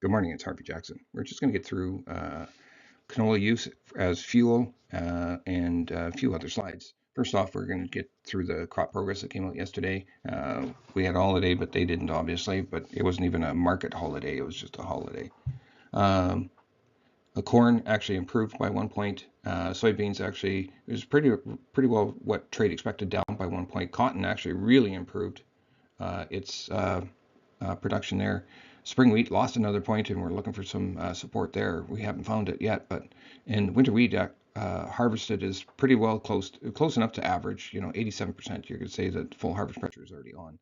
Good morning, it's Harvey Jackson. We're just going to get through canola use as fuel and a few other slides. First off, we're going to get through the crop progress that came out yesterday. We had a holiday, but they didn't, obviously, but it wasn't even a market holiday, it was just a holiday. Um, the corn actually improved by 1 point. Soybeans actually, it was pretty well what trade expected, down by 1 point. Cotton actually really improved its production there. Spring wheat lost another point, and we're looking for some support there. We haven't found it yet, but and winter wheat harvested is pretty well close enough to average. 87%. You could say that full harvest pressure is already on.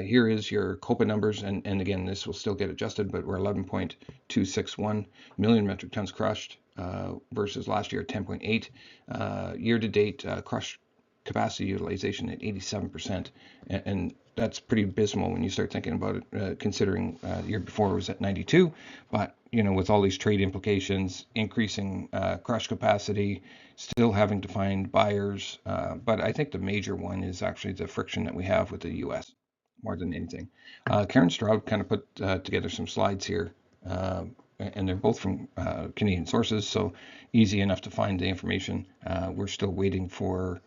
Here is your COPA numbers, and again, this will still get adjusted, but we're 11.261 million metric tons crushed versus last year 10.8. Year to date, crush capacity utilization at 87%, and that's pretty abysmal when you start thinking about it, considering the year before it was at 92. But with all these trade implications, increasing crush capacity, still having to find buyers. But I think the major one is actually the friction that we have with the U.S. more than anything. Karen Stroud kind of put together some slides here. And they're both from Canadian sources, so easy enough to find the information. We're still waiting for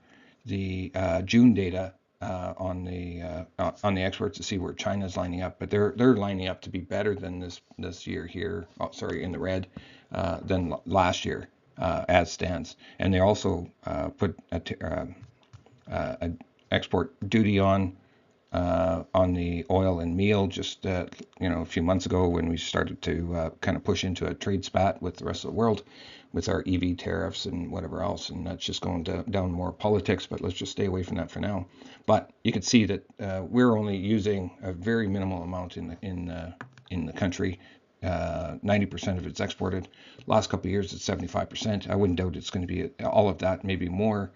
the June data on the exports to see where China's lining up, but they're lining up to be better than this year here. Oh, sorry, in the red than last year as stands. And they also put a export duty on the oil and meal just a few months ago when we started to kind of push into a trade spat with the rest of the world with our EV tariffs and whatever else, and that's just going down more politics, but let's just stay away from that for now. But you can see that we're only using a very minimal amount in the country. 90% of it's exported. Last couple of years it's 75%. I wouldn't doubt it's going to be all of that, maybe more.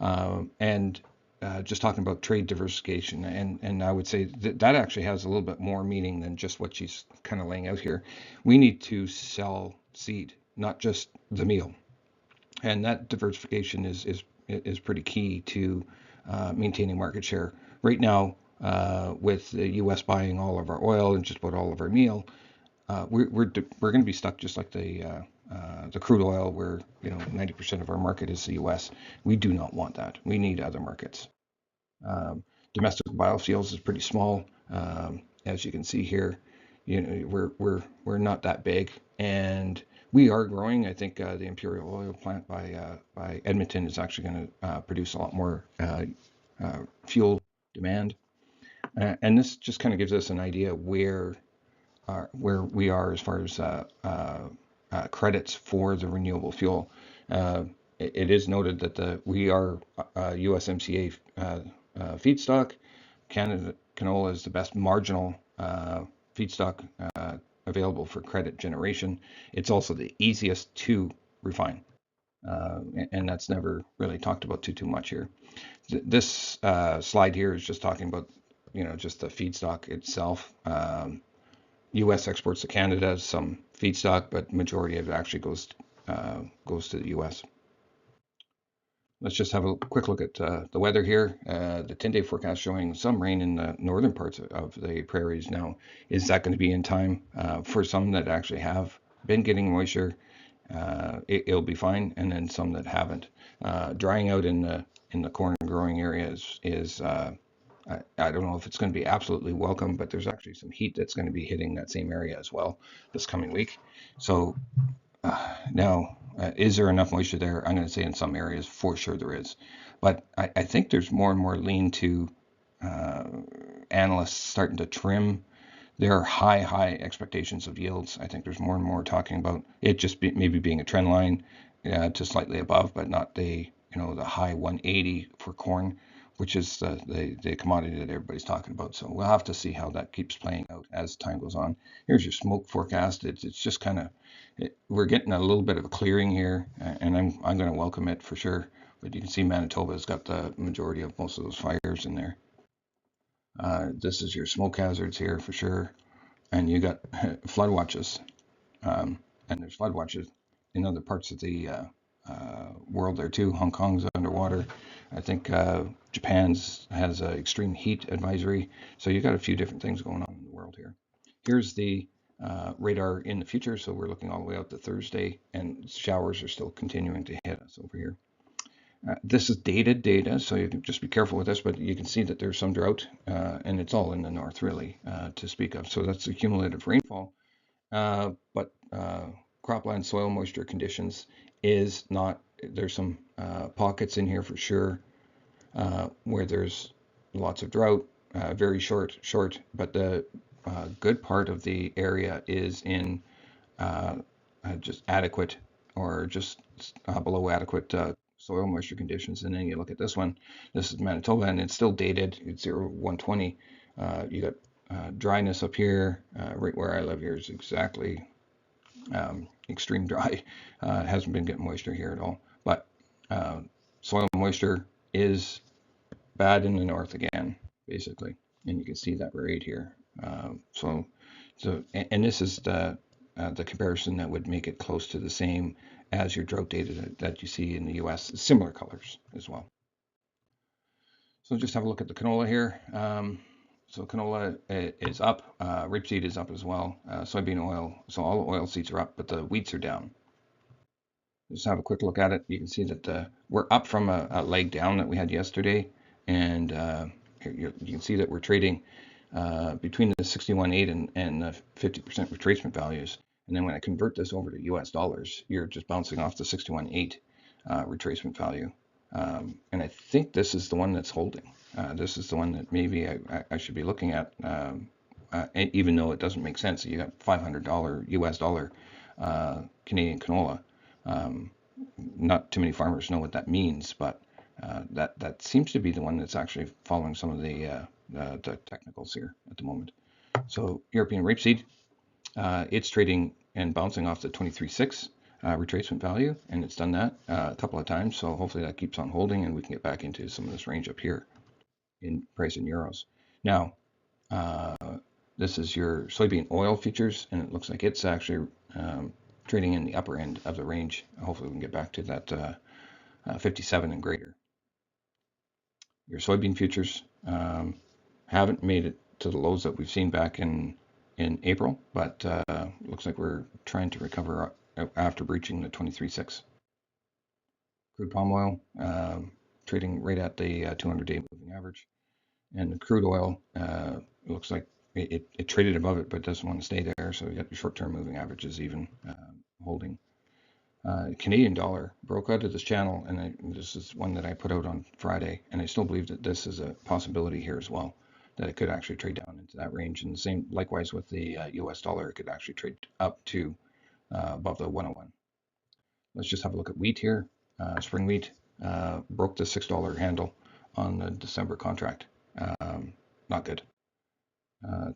And just talking about trade diversification, and I would say that actually has a little bit more meaning than just what she's kind of laying out here. We need to sell seed, not just the meal, and that diversification is pretty key to maintaining market share. Right now, with the U.S. buying all of our oil and just about all of our meal, we're going to be stuck just like the crude oil, where 90% of our market is the U.S. We do not want that. We need other markets. Domestic biofuels is pretty small, as you can see here. We're not that big, and we are growing. I think the Imperial Oil plant by Edmonton is actually going to produce a lot more fuel demand, and this just kind of gives us an idea where we are as far as credits for the renewable fuel. It is noted that we are USMCA feedstock. Canada canola is the best marginal feedstock available for credit generation. It's also the easiest to refine, and that's never really talked about too much here. This slide here is just talking about just the feedstock itself. U.S. exports to Canada some feedstock, but majority of it actually goes to the U.S. Let's just have a quick look at the weather here. The 10-day forecast showing some rain in the northern parts of the prairies now. Is that going to be in time? For some that actually have been getting moisture, it'll be fine, and then some that haven't. Drying out in the corn growing areas is I don't know if it's going to be absolutely welcome, but there's actually some heat that's going to be hitting that same area as well this coming week. So now, is there enough moisture there? I'm going to say in some areas for sure there is, but I think there's more and more lean to analysts starting to trim their high expectations of yields. I think there's more and more talking about it just maybe being a trend line to slightly above, but not the the high 180 for corn, which is the commodity that everybody's talking about. So we'll have to see how that keeps playing out as time goes on. Here's your smoke forecast. It's just kind of, we're getting a little bit of a clearing here, and I'm going to welcome it for sure. But you can see Manitoba's got the majority of most of those fires in there. This is your smoke hazards here for sure, and you got flood watches, and there's flood watches in other parts of the world there too. Hong Kong's underwater. I think Japan's has an extreme heat advisory. So you got a few different things going on in the world here. Here's the radar in the future, so we're looking all the way out to Thursday, and showers are still continuing to hit us over here. This is dated data, so you can just be careful with this, but you can see that there's some drought, and it's all in the north, really, to speak of. So that's the cumulative rainfall. But cropland soil moisture conditions is not, there's some pockets in here for sure where there's lots of drought, very short, but the good part of the area is in just adequate or just below adequate soil moisture conditions. And then you look at this one, this is Manitoba, and it's still dated, it's 0 120. You got dryness up here, right where I live here is exactly extreme dry. Hasn't been getting moisture here at all. But soil moisture is bad in the north again, basically. And you can see that right here. And this is the comparison that would make it close to the same as your drought data that you see in the US, similar colors as well. So just have a look at the canola here. So canola is up, rapeseed is up as well, soybean oil, so all the oil seeds are up, but the wheats are down. Just have a quick look at it. You can see that we're up from a leg down that we had yesterday, and you can see that we're trading between the 61.8 and the 50% retracement values. And then when I convert this over to US dollars, you're just bouncing off the 61.8 retracement value. And I think this is the one that's holding. This is the one that maybe I should be looking at, even though it doesn't make sense. You got $500 US dollar Canadian canola. Not too many farmers know what that means, but that seems to be the one that's actually following some of the technicals here at the moment. So European rapeseed, it's trading and bouncing off the 23.6 retracement value, and it's done that a couple of times. So hopefully that keeps on holding, and we can get back into some of this range up here in price in euros. Now, this is your soybean oil futures, and it looks like it's actually trading in the upper end of the range. Hopefully we can get back to that 57 and greater. Your soybean futures haven't made it to the lows that we've seen back in April, but looks like we're trying to recover after breaching the 23.6. Crude palm oil trading right at the 200-day moving average, and the crude oil looks like it traded above it, but doesn't want to stay there. So we got the short-term moving averages even holding. Canadian dollar broke out of this channel, and this is one that I put out on Friday, and I still believe that this is a possibility here as well, that it could actually trade down into that range. And the same, likewise with the US dollar, it could actually trade up to above the 101. Let's just have a look at wheat here. Spring wheat broke the $6 handle on the December contract. Not good.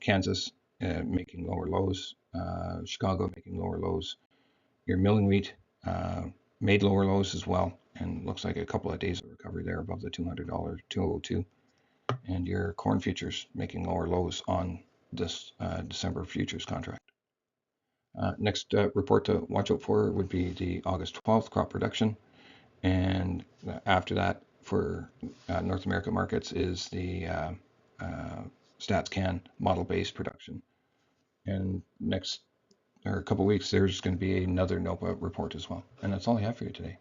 Kansas making lower lows. Chicago making lower lows. Your milling wheat made lower lows as well, and looks like a couple of days of recovery there above the $200, 202. And your corn futures making lower lows on this December futures contract. Next report to watch out for would be the August 12th crop production, and after that for North America markets is the StatsCan model-based production. And next or a couple of weeks, there's going to be another NOPA report as well. And that's all I have for you today.